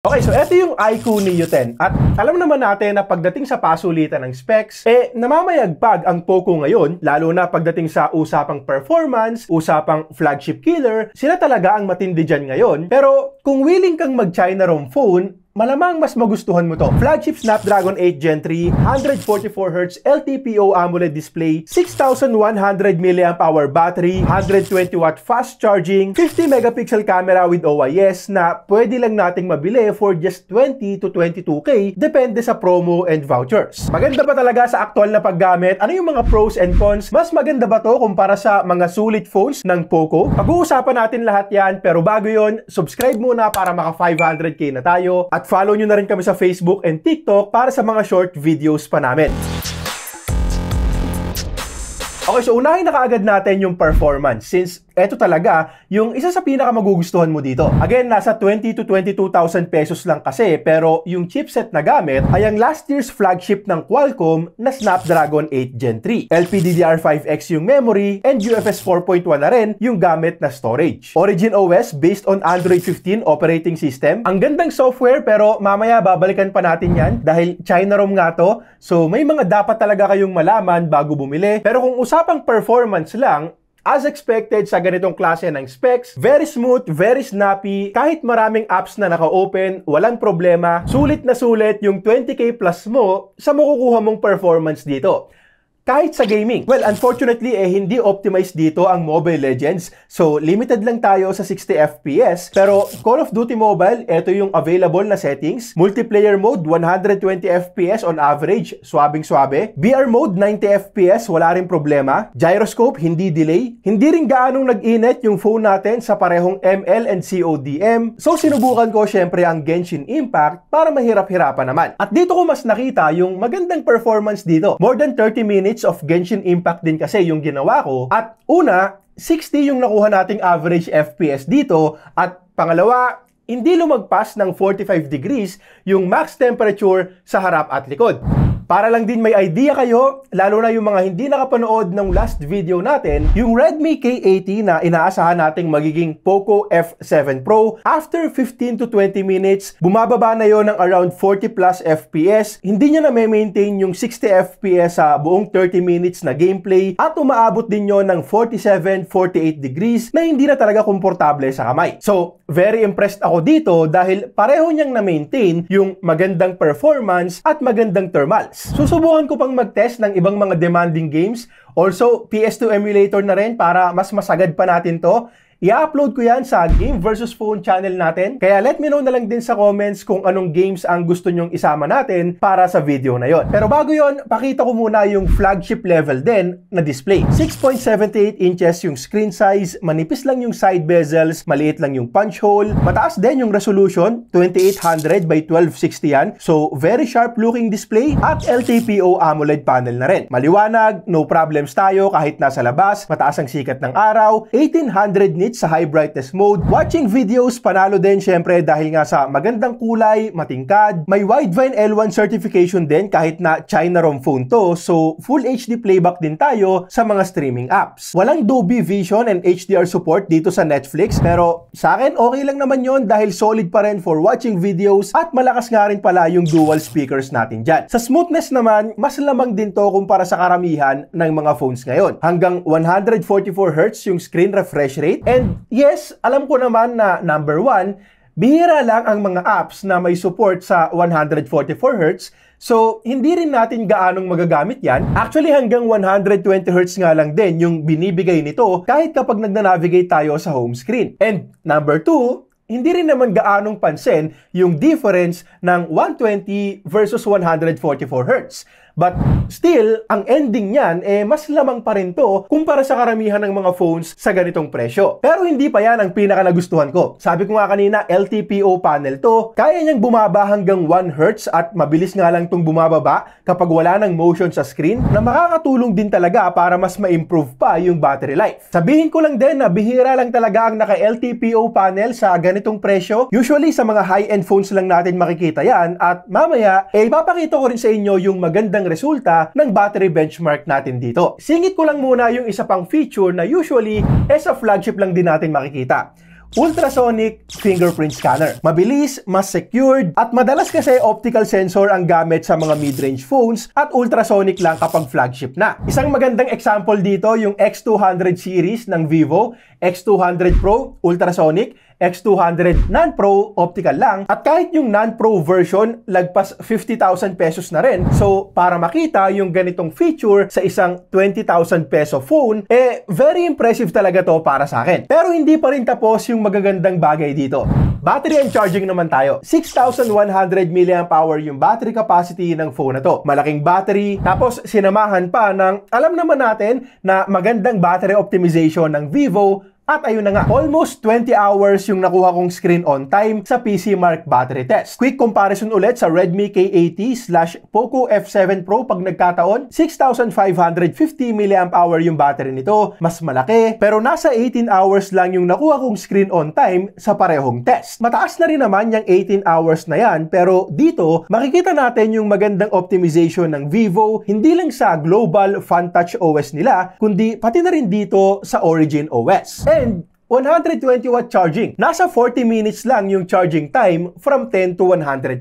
Okay, so ito yung iQOO Neo 10 at alam naman natin na pagdating sa pasulitan ng specs, namamayagpag ang Poco ngayon, lalo na pagdating sa usapang performance, usapang flagship killer, sila talaga ang matindi dyan ngayon. Pero kung willing kang mag-China ROM phone, malamang mas magustuhan mo to. Flagship Snapdragon 8 Gen 3, 144Hz LTPO AMOLED display, 6,100 mAh battery, 120W fast charging, 50 megapixel camera with OIS na pwede lang nating mabili for just 20 to 22K depende sa promo and vouchers. Maganda ba talaga sa aktual na paggamit? Ano yung mga pros and cons? Mas maganda ba to kumpara sa mga sulit phones ng Poco? Pag-uusapan natin lahat yan, pero bago yon, subscribe muna para maka 500K na tayo at follow nyo na rin kami sa Facebook and TikTok para sa mga short videos pa namin. Okay, so unahin na kaagad natin yung performance since eto talaga yung isa sa pinakamagugustuhan mo dito. Again, nasa 20 to 22,000 pesos lang kasi, pero yung chipset na gamit ay ang last year's flagship ng Qualcomm na Snapdragon 8 Gen 3. LPDDR5X yung memory and UFS 4.1 na rin yung gamit na storage. Origin OS based on Android 15 operating system. Ang gandang software pero mamaya babalikan pa natin yan dahil China ROM nga to. So may mga dapat talaga kayong malaman bago bumili. Pero kung usapang performance lang, as expected sa ganitong klase ng specs, very smooth, very snappy, kahit maraming apps na naka-open, walang problema, sulit na sulit yung 20K plus mo sa makukuha mong performance dito. Kahit sa gaming. Well, unfortunately, hindi optimized dito ang Mobile Legends. So, limited lang tayo sa 60 FPS. Pero Call of Duty Mobile, ito yung available na settings. Multiplayer mode, 120 FPS on average. Swabing-swabe. VR mode, 90 FPS. Wala rin problema. Gyroscope, hindi delay. Hindi rin gaanong nag-init yung phone natin sa parehong ML and CODM. So, sinubukan ko syempre ang Genshin Impact para mahirap-hirapan naman. At dito ko mas nakita yung magandang performance dito. More than 30 minutes of Genshin Impact din kasi yung ginawa ko. At una, 60 yung nakuha nating average FPS dito. At pangalawa, hindi lumagpas ng 45 degrees yung max temperature sa harap at likod. Para lang din may idea kayo, lalo na yung mga hindi nakapanood ng last video natin, yung Redmi K80 na inaasahan nating magiging Poco F7 Pro, after 15 to 20 minutes, bumababa na yon ng around 40 plus FPS, hindi niya na maintain yung 60 FPS sa buong 30 minutes na gameplay, at umaabot din yon ng 47-48 degrees na hindi na talaga komportable sa kamay. So, very impressed ako dito dahil pareho niyang na-maintain yung magandang performance at magandang thermals. Susubukan ko pang mag-test ng ibang mga demanding games. Also, PS2 emulator na rin para mas masagad pa natin to. I-upload ko yan sa Game vs Phone channel natin. Kaya let me know na lang din sa comments kung anong games ang gusto nyong isama natin para sa video na yon. Pero bago yon, pakita ko muna yung flagship level din na display. 6.78 inches yung screen size, manipis lang yung side bezels, maliit lang yung punch hole, mataas din yung resolution, 2800 by 1260 yan. So, very sharp looking display at LTPO AMOLED panel na rin. Maliwanag, no problems tayo kahit nasa labas, mataas ang sikat ng araw, 1800 nits sa high brightness mode. Watching videos, panalo din syempre dahil nga sa magandang kulay, matingkad. May Widevine L1 certification din kahit na China ROM phone to. So, full HD playback din tayo sa mga streaming apps. Walang Dolby Vision and HDR support dito sa Netflix. Pero sa akin, okay lang naman yon dahil solid pa rin for watching videos at malakas nga rin pala yung dual speakers natin dyan. Sa smoothness naman, mas lamang din to kumpara sa karamihan ng mga phones ngayon. Hanggang 144Hz yung screen refresh rate. And yes, alam ko naman na number 1, bihira lang ang mga apps na may support sa 144Hz. So, hindi rin natin gaanong magagamit yan. Actually, hanggang 120Hz nga lang din yung binibigay nito kahit kapag nagna-navigate tayo sa home screen. And number 2, hindi rin naman gaanong pansin yung difference ng 120 versus 144Hz. But still, ang ending niyan, mas lamang pa rin to kumpara sa karamihan ng mga phones sa ganitong presyo. Pero hindi pa yan ang pinaka nagustuhan ko. Sabi ko nga kanina, LTPO panel to. Kaya niyang bumaba hanggang 1 Hz at mabilis nga lang itong bumababa kapag wala ng motion sa screen na makakatulong din talaga para mas ma-improve pa yung battery life. Sabihin ko lang din na bihira lang talaga ang naka-LTPO panel sa ganitong presyo. Usually sa mga high-end phones lang natin makikita yan at mamaya, ipapakita ko rin sa inyo yung magandang resulta ng battery benchmark natin dito. Singit ko lang muna yung isa pang feature na usually sa flagship lang din natin makikita. ultrasonic fingerprint scanner. Mabilis, mas secured, at madalas kasi optical sensor ang gamit sa mga mid-range phones at ultrasonic lang kapag flagship na. Isang magandang example dito yung X200 series ng Vivo, X200 Pro ultrasonic, X200 non-Pro optical lang, at kahit yung non-Pro version lagpas 50,000 pesos na rin. So para makita yung ganitong feature sa isang 20,000 peso phone, very impressive talaga to para sa akin. Pero hindi pa rin tapos yung magagandang bagay dito. Battery and charging naman tayo. 6,100 mAh yung battery capacity ng phone na to. Malaking battery, tapos sinamahan pa ng alam naman natin na magandang battery optimization ng Vivo. At ayun na nga, almost 20 hours yung nakuha kong screen on time sa PCMark battery test. Quick comparison ulit sa Redmi K80/Poco F7 Pro pag nagkataon, 6,550 mAh yung battery nito, mas malaki, pero nasa 18 hours lang yung nakuha kong screen on time sa parehong test. Mataas na rin naman yung 18 hours na yan, pero dito, makikita natin yung magandang optimization ng Vivo, hindi lang sa global FunTouch OS nila, kundi pati na rin dito sa Origin OS. And 120-watt charging. Nasa 40 minutes lang yung charging time from 10 to 100%.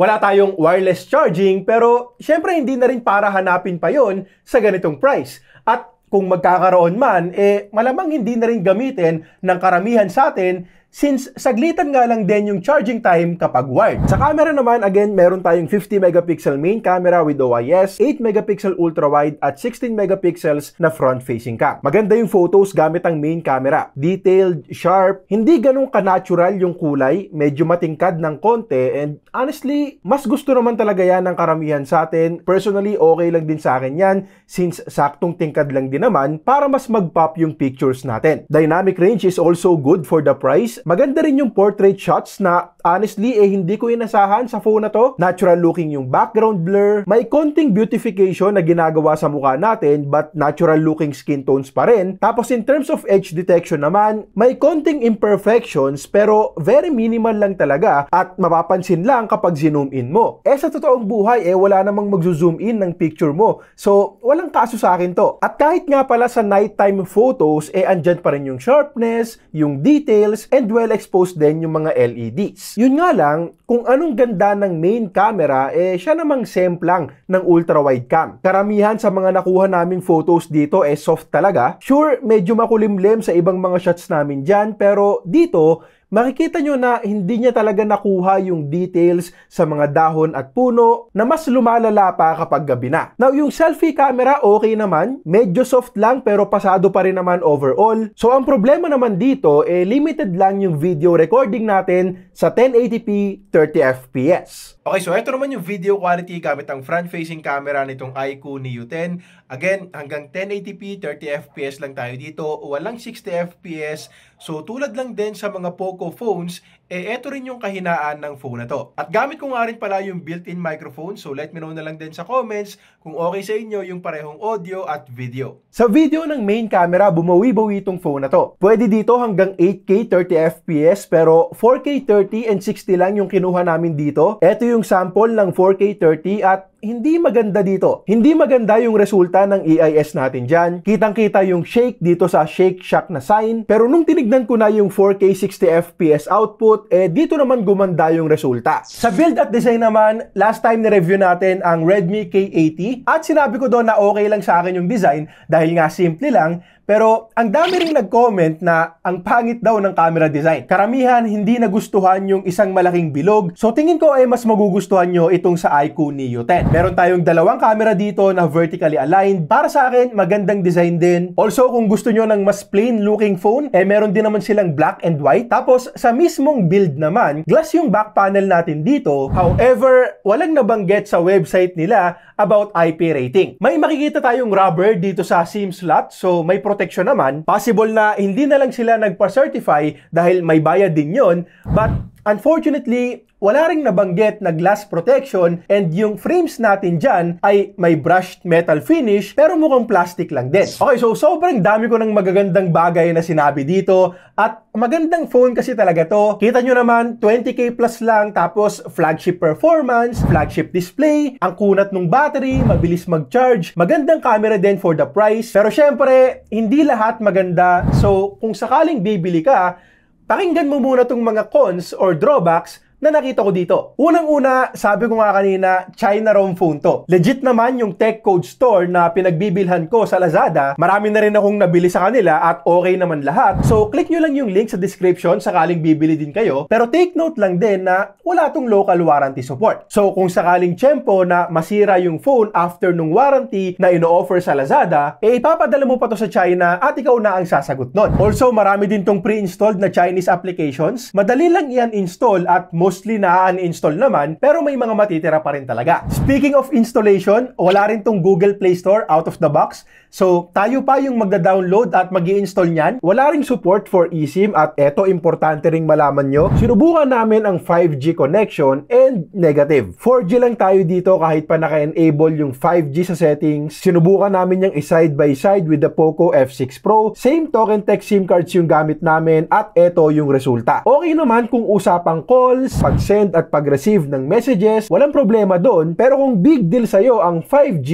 Wala tayong wireless charging, pero syempre hindi na rin para hanapin pa yon sa ganitong price. At kung magkakaroon man, malamang hindi na rin gamitin ng karamihan sa atin since saglitan nga lang din yung charging time kapag wired. Sa camera naman, again, meron tayong 50 megapixel main camera with OIS, 8 megapixel ultra-wide at 16 megapixels na front-facing cam. Maganda yung photos gamit ang main camera. Detailed, sharp, hindi ganun ka-natural yung kulay, medyo matingkad ng konti, and honestly, mas gusto naman talaga yan ng karamihan sa atin. Personally, okay lang din sa akin yan since saktong tingkad lang din naman para mas mag-pop yung pictures natin. Dynamic range is also good for the price. Maganda rin yung portrait shots na honestly hindi ko inasahan sa phone na to. Natural looking yung background blur. May konting beautification na ginagawa sa mukha natin but natural looking skin tones pa rin. Tapos in terms of edge detection naman, may konting imperfections pero very minimal lang talaga at mapapansin lang kapag zoom in mo. Sa totoong buhay wala namang magzo-zoom in ng picture mo. So walang kaso sa akin to. At kahit nga pala sa nighttime photos andyan pa rin yung sharpness, yung details, and well exposed din yung mga LEDs. Yun nga lang, kung anong ganda ng main camera, siya namang semp lang ng ultra-wide cam. Karamihan sa mga nakuha naming photos dito soft talaga. Sure, medyo makulimlim sa ibang mga shots namin dyan, pero dito, makikita nyo na hindi niya talaga nakuha yung details sa mga dahon at puno na mas lumalala pa kapag gabi na. Now, yung selfie camera okay naman. Medyo soft lang pero pasado pa rin naman overall. So, ang problema naman dito, limited lang yung video recording natin sa 1080p 30fps. Okay, so ito naman yung video quality gamit ang front-facing camera nitong iQOO Neo 10. Again, hanggang 1080p 30fps lang tayo dito. Walang 60fps. So, tulad lang din sa mga Poco phones, ito rin yung kahinaan ng phone na to. At gamit ko nga rin pala yung built-in microphone. So, let me know na lang din sa comments kung okay sa inyo yung parehong audio at video. Sa video ng main camera, bumawi-bawi itong phone na to. Pwede dito hanggang 8K 30fps pero 4K 30 and 60 lang yung kinuha namin dito. Ito yung sample ng 4K 30 at hindi maganda dito. Hindi maganda yung resulta ng EIS natin dyan. Kitang-kita yung shake dito sa Shake Shack na sign. Pero nung tinignan ko na yung 4K 60fps output, dito naman gumanda yung resulta. Sa build at design naman, last time ni-review natin ang Redmi K80 at sinabi ko doon na okay lang sa akin yung design dahil nga simple lang. Pero ang dami ring nag-comment na ang pangit daw ng camera design. Karamihan hindi nagustuhan yung isang malaking bilog. So tingin ko mas magugustuhan nyo itong sa iQOO Neo 10. Meron tayong dalawang camera dito na vertically aligned. Para sa akin, magandang design din. Also, kung gusto nyo ng mas plain looking phone, meron din naman silang black and white. Tapos sa mismong build naman, glass yung back panel natin dito. However, walang nabanggit sa website nila about IP rating. May makikita tayong rubber dito sa SIM slot. So may protection naman. Possible na hindi na lang sila nagpa-certify dahil may bayad din yon. But unfortunately, wala ring nabanggit na glass protection and yung frames natin dyan ay may brushed metal finish pero mukhang plastic lang din. Okay, so sobrang dami ko ng magagandang bagay na sinabi dito at magandang phone kasi talaga to. Kita nyo naman, 20K plus lang tapos flagship performance, flagship display, ang kunat ng battery, mabilis mag-charge, magandang camera din for the price. Pero syempre, hindi lahat maganda. So kung sakaling bibili ka, Pakinggan mo muna tong mga cons or drawbacks na nakita ko dito. Unang-una, sabi ko nga kanina, China ROM phone to. Legit naman yung Tech Code Store na pinagbibilhan ko sa Lazada. Marami na rin akong nabili sa kanila at okay naman lahat. So, click nyo lang yung link sa description sakaling bibili din kayo. Pero take note lang din na wala tong local warranty support. So, kung sakaling tiyempo na masira yung phone after nung warranty na ino-offer sa Lazada, ipapadala mo pa to sa China at ikaw na ang sasagot nun. Also, marami din tong pre-installed na Chinese applications. Madali lang yan install at mostly na-uninstall naman, pero may mga matitira pa rin talaga. Speaking of installation, wala rin tong Google Play Store out of the box. So, tayo pa yung magda-download at mag-i-install niyan. Wala ring support for eSIM at eto, importante ring malaman nyo. Sinubukan namin ang 5G connection and negative. 4G lang tayo dito kahit pa naka-enable yung 5G sa settings. Sinubukan namin yung side by side with the Poco F6 Pro. Same token tech SIM cards yung gamit namin at eto yung resulta. Okay naman kung usapang calls, pag-send at pag-receive ng messages, walang problema doon. Pero kung big deal sa'yo ang 5G,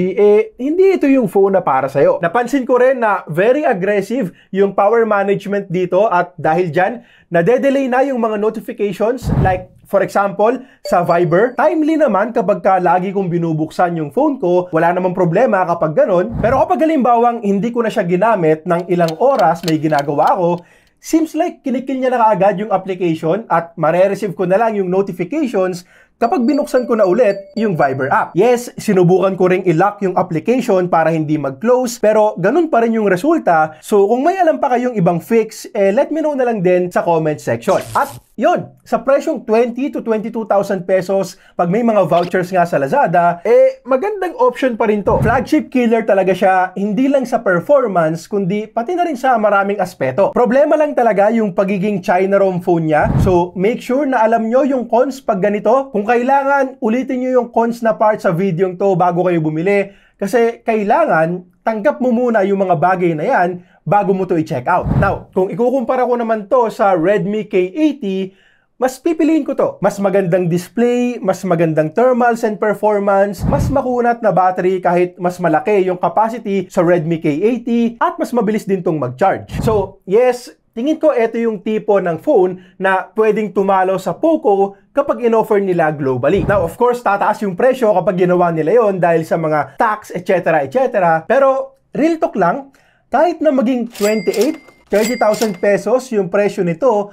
hindi ito yung phone na para sa'yo. Napansin ko rin na very aggressive yung power management dito at dahil dyan, nade-delay na yung mga notifications like for example, sa Viber. Timely naman kapag lagi kong binubuksan yung phone ko, wala namang problema kapag ganon. Pero kapag halimbawang hindi ko na siya ginamit ng ilang oras, may ginagawa ako, seems like kinikil niya na kaagad yung application at mare-receive ko na lang yung notifications kapag binuksan ko na ulit yung Viber app. Yes, sinubukan ko ring i-lock yung application para hindi mag-close, pero ganun pa rin yung resulta. So kung may alam pa kayong ibang fix, let me know na lang din sa comment section. At yun, sa presyong 20 to 22,000 pesos, pag may mga vouchers nga sa Lazada, magandang option pa rin to. Flagship killer talaga siya, hindi lang sa performance, kundi pati na rin sa maraming aspeto. Problema lang talaga yung pagiging China ROM phone niya. So make sure na alam nyo yung cons pag ganito. Kung kailangan, ulitin nyo yung cons na part sa video to bago kayo bumili. Kasi kailangan, tanggap mo muna yung mga bagay na yan bago mo to i-check out. Now, kung ikukumpara ko naman to sa Redmi K80, mas pipiliin ko to. Mas magandang display, mas magandang thermals and performance, mas makunat na battery kahit mas malaki yung capacity sa Redmi K80 at mas mabilis din tong mag-charge. So, yes, tingin ko ito yung tipo ng phone na pwedeng tumalo sa Poco kapag in-offer nila globally. Now, of course, tataas yung presyo kapag ginawa nila yon dahil sa mga tax, etc. etc. Pero, real talk lang, kahit na maging 30,000 pesos yung presyo nito,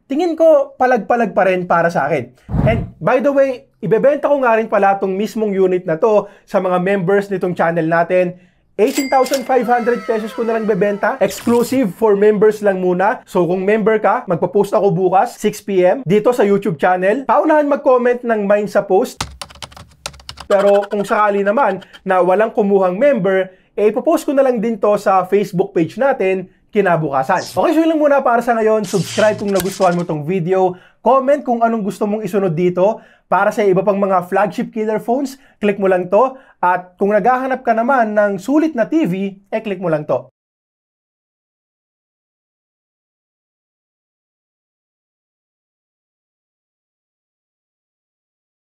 tingin ko palag-palag pa rin para sa akin. And by the way, ibebenta ko nga rin pala tong mismong unit na to sa mga members nitong channel natin. 18,500 pesos ko na lang bebenta. Exclusive for members lang muna. So kung member ka, magpo-post ako bukas 6 PM dito sa YouTube channel. Paunahan mag-comment ng mine sa post. Pero kung sakali naman na walang kumuhang member, ipopost ko na lang din to sa Facebook page natin kinabukasan. Okay, so yun lang muna para sa ngayon. Subscribe kung nagustuhan mo tong video. Comment kung anong gusto mong isunod dito. Para sa iba pang mga flagship killer phones, click mo lang to. At kung naghahanap ka naman ng sulit na TV, click mo lang to.